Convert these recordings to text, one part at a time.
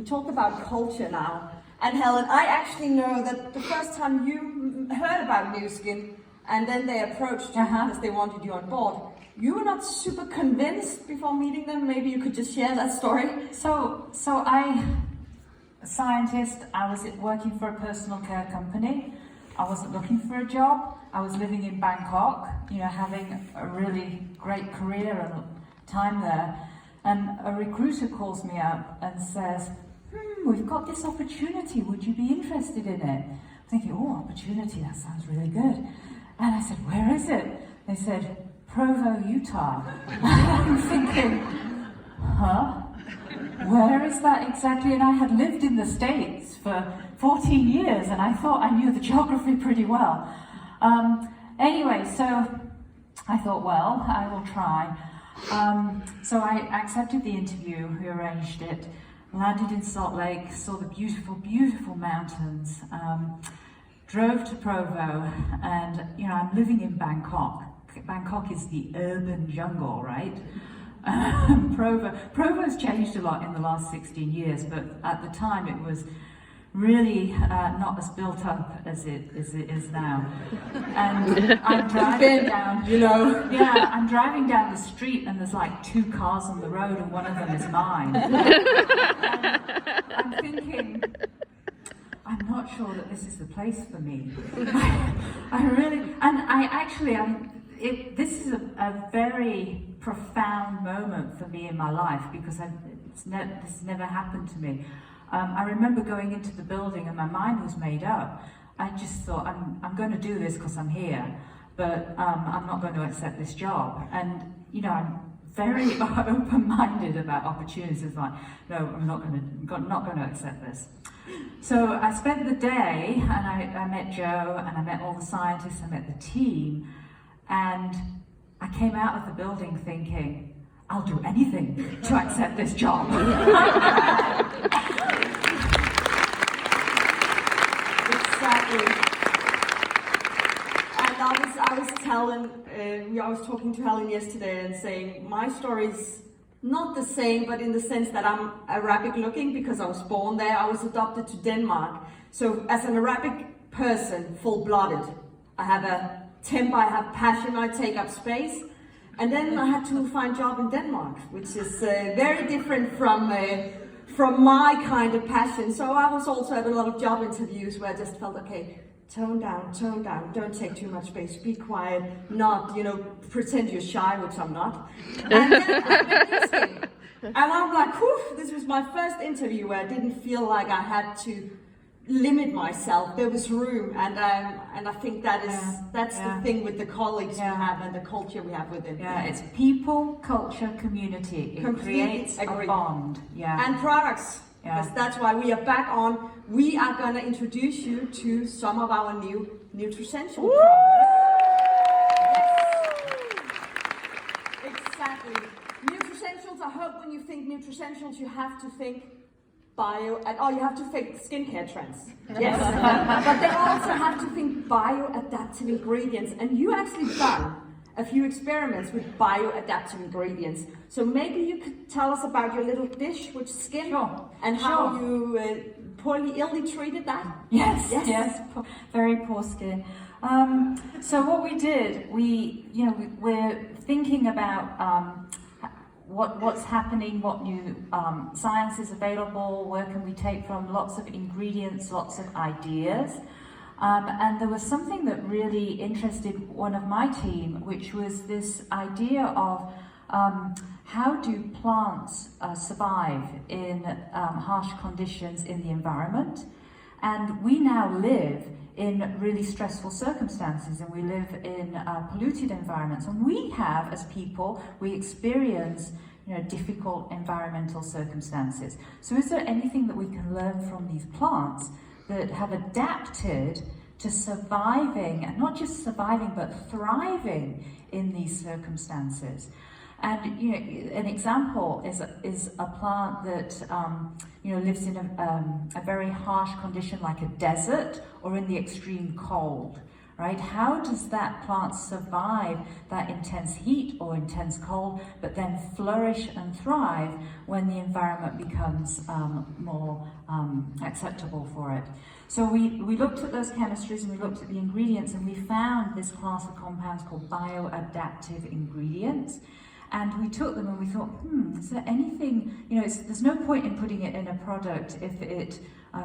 We talk about culture now. And Helen, I actually know that the first time you heard about New Skin, and then they approached you because they wanted you on board, you were not super convinced before meeting them. Maybe you could just share that story. So I, a scientist, I was working for a personal care company. I wasn't looking for a job. I was living in Bangkok, having a really great career and time there. And a recruiter calls me up and says, we've got this opportunity, would you be interested in it? I'm thinking, oh, opportunity, that sounds really good. And I said, where is it? They said, Provo, Utah. I'm thinking, huh? Where is that exactly? And I had lived in the States for 14 years and I thought I knew the geography pretty well. Anyway, so I thought, well, I will try. So I accepted the interview, we arranged it, landed in Salt Lake, saw the beautiful, beautiful mountains, drove to Provo, and I'm living in Bangkok. Bangkok is the urban jungle, right? Provo's changed a lot in the last 16 years, but at the time it was really not as built up as it is now. And I'm driving down, I'm driving down the street and there's like 2 cars on the road and one of them is mine. I'm thinking, I'm not sure that this is the place for me. This is a very profound moment for me in my life because this never happened to me. I remember going into the building and my mind was made up. I just thought, I'm going to do this because I'm here, but I'm not going to accept this job. And, I'm very open-minded about opportunities. Like, no, I'm not going to accept this. So I spent the day and I met Joe and I met all the scientists, I met the team, and I came out of the building thinking, I'll do anything to accept this job. Exactly. And I was talking to Helen yesterday and saying my story's not the same, but in the sense that I'm Arabic looking because I was born there. I was adopted to Denmark. So as an Arabic person, full-blooded, I have a temper, I have passion, I take up space. And then I had to find a job in Denmark, which is very different from my kind of passion. So I was also at a lot of job interviews where I just felt, okay, tone down, don't take too much space, be quiet, not, pretend you're shy, which I'm not. And then I met New Skin. And I'm like, whew, this was my first interview where I didn't feel like I had to limit myself. There was room, and I think that's the thing with the colleagues we have and the culture we have within. Yeah, it's people, culture, community. It creates a bond. Yeah, and products. Yes, that's why we are back on. We are going to introduce you to some of our new Nutricential products. Yes. Exactly. Nutricentials, I hope when you think Nutricentials, you have to think you have to think skincare trends. Yes. But they also have to think bioadaptive ingredients. And you actually done a few experiments with bioadaptive ingredients. So maybe you could tell us about your little dish with skin and how you illy treated that? Yes. Very poor skin. So what we did, we're thinking about what's happening, what new science is available, where can we take from, lots of ingredients, lots of ideas. And there was something that really interested one of my team, which was this idea of how do plants survive in harsh conditions in the environment. And we now live in really stressful circumstances, and we live in polluted environments. And we have, as people, we experience difficult environmental circumstances. So is there anything that we can learn from these plants that have adapted to surviving, and not just surviving, but thriving in these circumstances? And an example is a plant that lives in a very harsh condition, like a desert or in the extreme cold. right? How does that plant survive that intense heat or intense cold, but then flourish and thrive when the environment becomes more acceptable for it? So we looked at those chemistries and we looked at the ingredients, and we found this class of compounds called bioadaptive ingredients. And we took them and we thought, is there anything, there's no point in putting it in a product if it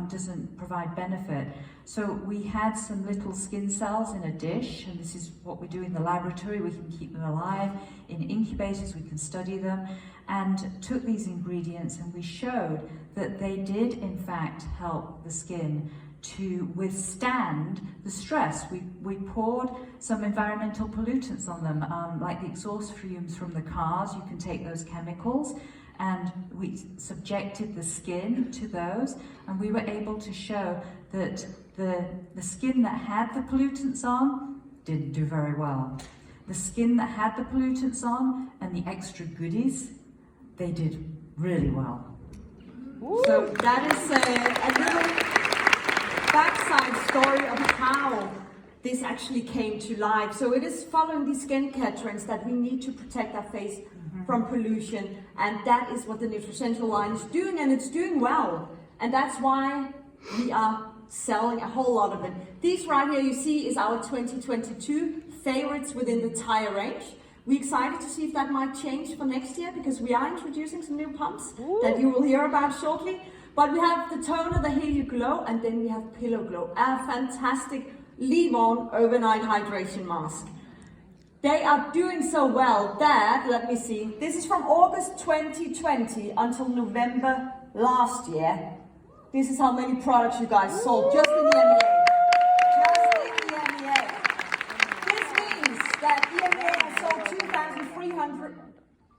doesn't provide benefit. So we had some little skin cells in a dish, and this is what we do in the laboratory. We can keep them alive. In incubators, we can study them, and took these ingredients and we showed that they did in fact help the skin to withstand the stress. We poured some environmental pollutants on them, like the exhaust fumes from the cars. You can take those chemicals, and we subjected the skin to those, and we were able to show that the skin that had the pollutants on didn't do very well. The skin that had the pollutants on and the extra goodies, they did really well. So that is a little backside story of how this actually came to life. So it is following these skincare trends that we need to protect our face from pollution, and that is what the Nutricential line is doing, and it's doing well. And that's why we are selling a whole lot of it. These right here you see is our 2022 favorites within the tire range. We're excited to see if that might change for next year, because we are introducing some new pumps that you will hear about shortly. But we have the toner, the Hele Glow, and then we have Pillow Glow, a fantastic leave-on overnight hydration mask. They are doing so well that, let me see, this is from August 2020 until November last year. This is how many products you guys sold just in the EMEA. Just in the EMEA. This means that EMEA has sold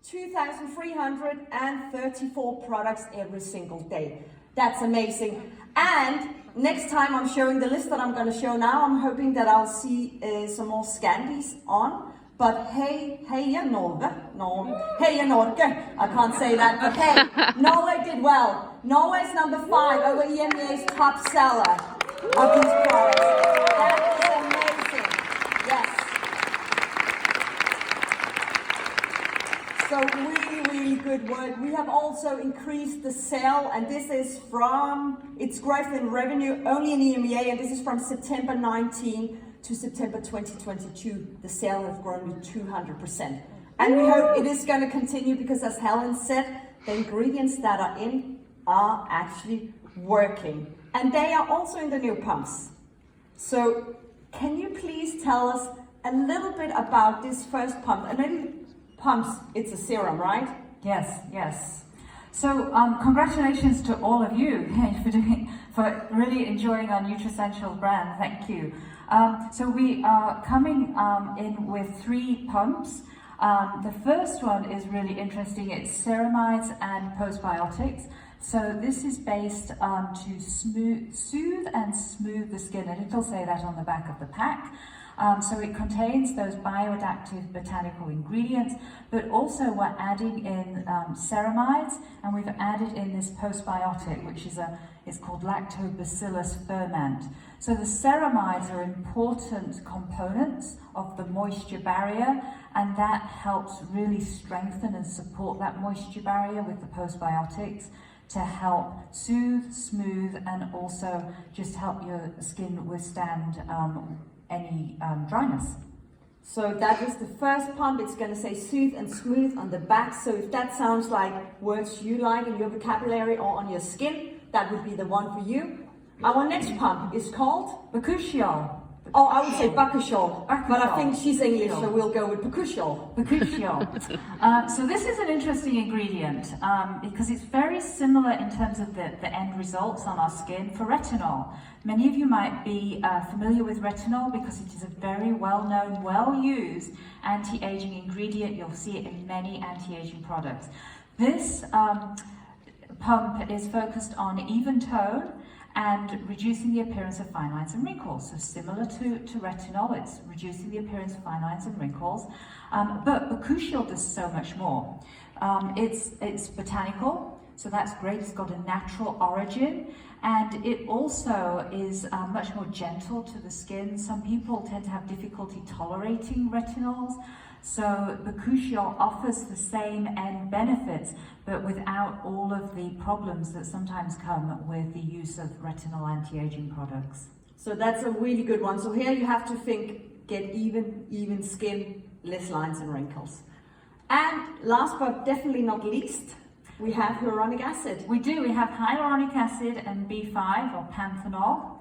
2,334 products every single day. That's amazing. And next time I'm showing the list that I'm going to show now, I'm hoping that I'll see some more Scandis on. But Heia Norge, I can't say that, but hey, Norway did well. Norway's number 5 over EMEA's top seller of these products. That is amazing. Yes. So really good work. We have also increased the sale, and this is from its growth in revenue only in EMEA, and this is from September 19 to September 2022. The sale has grown with 200%. And we hope it is going to continue, because as Helen said, the ingredients that are in are actually working. And they are also in the new pumps. So can you please tell us a little bit about this first pump? And maybe pumps, it's a serum, right? Yes. So congratulations to all of you for really enjoying our Nutricential brand. Thank you. So we are coming in with 3 pumps. The first one is really interesting. It's ceramides and postbiotics. So this is based to soothe and smooth the skin, and it'll say that on the back of the pack. So it contains those bioadaptive botanical ingredients, but also we're adding in ceramides, and we've added in this postbiotic, which is it's called lactobacillus ferment. So the ceramides are important components of the moisture barrier, and that helps really strengthen and support that moisture barrier with the postbiotics to help soothe, smooth, and also just help your skin withstand any dryness. So that is the first pump. It's going to say soothe and smooth on the back. So if that sounds like words you like in your vocabulary or on your skin, that would be the one for you. Our next pump is called Bakuchiol. Oh, I would say Bakuchiol, but I think she's English, so we'll go with Bakuchiol. So this is an interesting ingredient because it's very similar in terms of the end results on our skin for retinol. Many of you might be familiar with retinol because it is a very well-known, well-used anti-aging ingredient. You'll see it in many anti-aging products. This pump is focused on even tone and reducing the appearance of fine lines and wrinkles. So similar to retinol, it's reducing the appearance of fine lines and wrinkles. But Bakuchiol does so much more. It's botanical, so that's great. It's got a natural origin, and it also is much more gentle to the skin. Some people tend to have difficulty tolerating retinols, so the Cushion offers the same end benefits, but without all of the problems that sometimes come with the use of retinol anti-aging products. So that's a really good one. So here you have to think, get even skin, less lines and wrinkles. And last but definitely not least, we have hyaluronic acid. We do. We have hyaluronic acid and B5 or panthenol.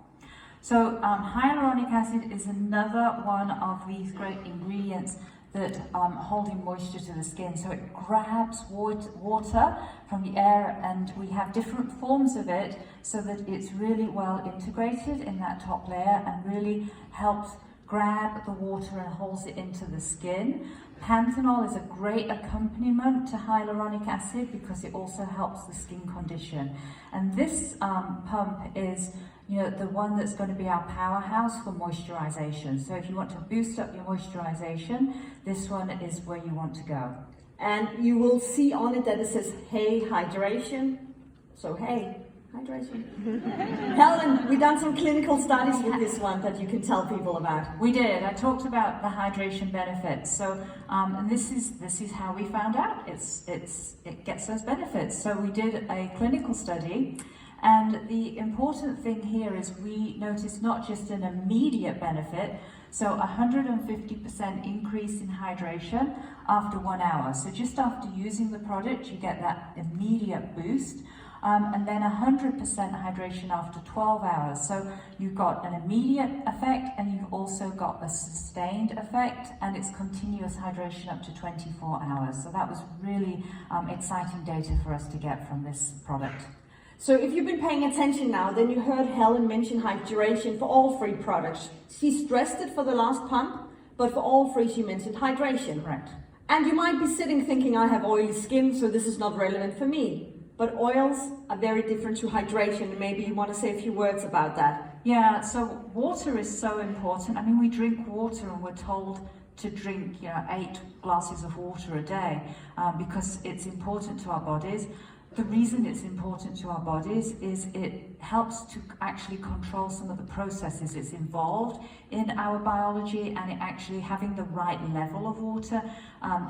So hyaluronic acid is another one of these great ingredients that holding moisture to the skin. So it grabs water from the air, and we have different forms of it so that it's really well integrated in that top layer and really helps grab the water and holds it into the skin. Panthenol is a great accompaniment to hyaluronic acid because it also helps the skin condition. And this pump is the one that's going to be our powerhouse for moisturization. So if you want to boost up your moisturization, this one is where you want to go. And you will see on it that it says, hey, hydration. So, hey, hydration. Helen, we've done some clinical studies with this one that you can tell people about. We did. I talked about the hydration benefits. So, and this is how we found out it gets those benefits. So we did a clinical study. And the important thing here is we noticed not just an immediate benefit, so 150% increase in hydration after 1 hour. So just after using the product, you get that immediate boost. And then 100% hydration after 12 hours. So you've got an immediate effect, and you've also got a sustained effect, and it's continuous hydration up to 24 hours. So that was really exciting data for us to get from this product. So if you've been paying attention now, then you heard Helen mention hydration for all three products. She stressed it for the last pump, but for all three she mentioned hydration. Correct. And you might be sitting thinking, I have oily skin, so this is not relevant for me. But oils are very different to hydration, and maybe you want to say a few words about that. Yeah, so water is so important. I mean, we drink water and we're told to drink 8 glasses of water a day because it's important to our bodies. The reason it's important to our bodies is it helps to actually control some of the processes it's involved in our biology, and it actually having the right level of water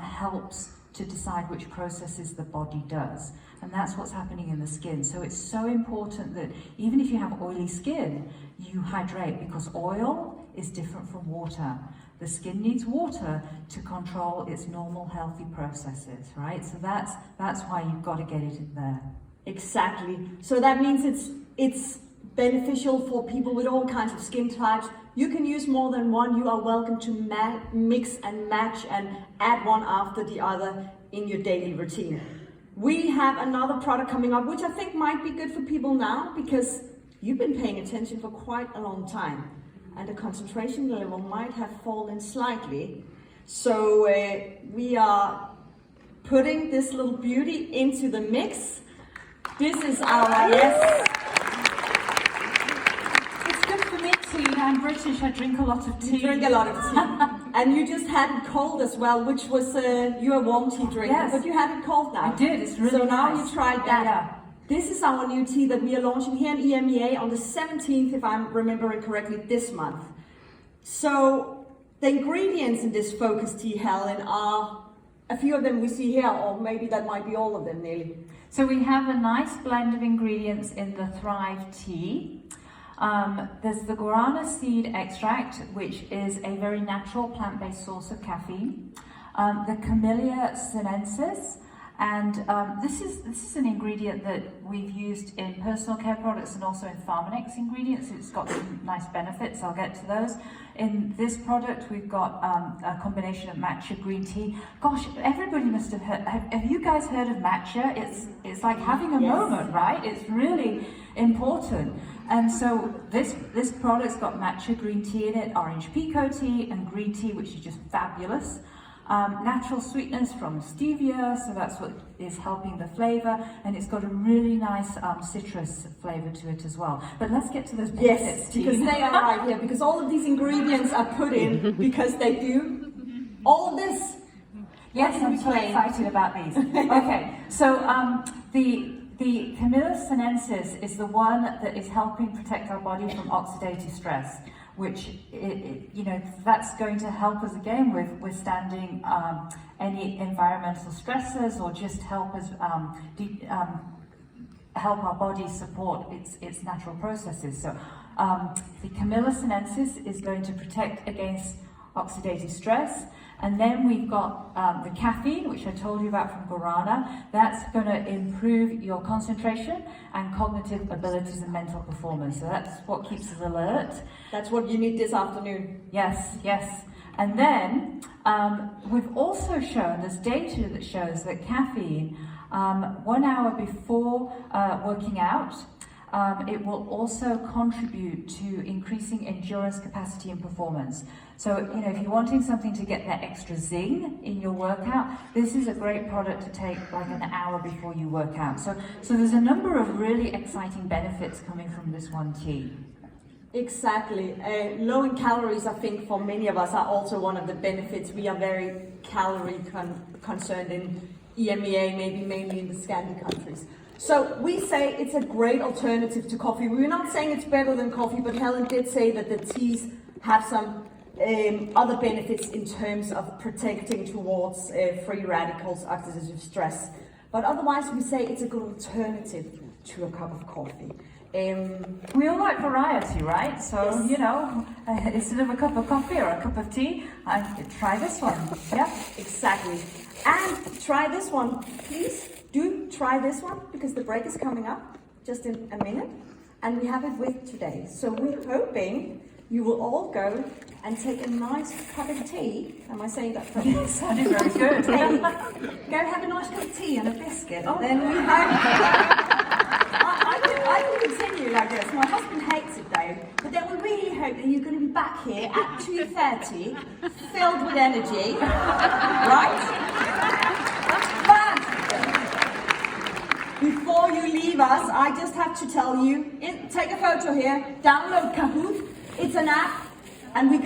helps to decide which processes the body does. And that's what's happening in the skin. So it's so important that even if you have oily skin, you hydrate, because oil is different from water. The skin needs water to control its normal healthy processes, right? So that's why you've got to get it in there. Exactly. So that means it's beneficial for people with all kinds of skin types. You can use more than one. You are welcome to mix and match and add one after the other in your daily routine. We have another product coming up, which I think might be good for people now, because you've been paying attention for quite a long time, and the concentration level might have fallen slightly. So we are putting this little beauty into the mix. This is our, yes. It's good for me too. I'm British, I drink a lot of tea. You drink a lot of tea. And you just had it cold as well, which was, you're a warm tea drinker, yes. But you had it cold now. I did, it's really So now nice. you tried that. Yeah. This is our new tea that we are launching here in EMEA on the 17th, if I'm remembering correctly, this month. So the ingredients in this focus tea, Helen, are a few of them we see here, or maybe that might be all of them nearly. So we have a nice blend of ingredients in the Thrive tea. There's the guarana seed extract, which is a very natural plant-based source of caffeine. The Camellia sinensis, and this is an ingredient that we've used in personal care products and also in Pharmanex ingredients. It's got some nice benefits. I'll get to those. In this product, we've got a combination of matcha green tea. Gosh, everybody must have heard. Have you guys heard of matcha? It's like having a moment, right? It's really important. And so this product's got matcha green tea in it, orange pekoe tea, and green tea, which is just fabulous. Natural sweetness from stevia, so that's what is helping the flavor, and it's got a really nice citrus flavor to it as well. But let's get to those benefits. Yes, because they are right here, because all of these ingredients are put in because they do all of this. Yes, I'm so excited about these. Okay, so The Camellia sinensis is the one that is helping protect our body from oxidative stress, which that's going to help us again with withstanding any environmental stresses, or just help us help our body support its natural processes. So the Camellia sinensis is going to protect against oxidative stress. And then we've got the caffeine, which I told you about from guarana. That's going to improve your concentration and cognitive abilities and mental performance. So that's what keeps us alert. That's what you need this afternoon. Yes, yes. And then we've also shown, there's data that shows that caffeine, 1 hour before working out, it will also contribute to increasing endurance capacity and performance. So, if you're wanting something to get that extra zing in your workout, this is a great product to take like an hour before you work out. So there's a number of really exciting benefits coming from this one tea. Exactly. Low in calories, I think, for many of us are also one of the benefits. We are very calorie concerned in EMEA, maybe mainly in the Scandi countries. So we say it's a great alternative to coffee. We're not saying it's better than coffee, but Helen did say that the teas have some other benefits in terms of protecting towards free radicals, oxidative stress. But otherwise, we say it's a good alternative to a cup of coffee. We all like variety, right? So, yes. Instead of a cup of coffee or a cup of tea, try this one. Yeah, exactly. And try this one. Please do try this one, because the break is coming up just in a minute. And we have it with today. So we're hoping you will all go and take a nice cup of tea. Am I saying that correctly? yes, that is very good. Go have a nice cup of tea and a biscuit. Oh. Then we hope... I can continue like this. My husband hates it though. But then we really hope that you're going to be back here at 2:30, filled with energy. Right? But before you leave us, I just have to tell you, take a photo here, download Kahoot. It's an app, and we can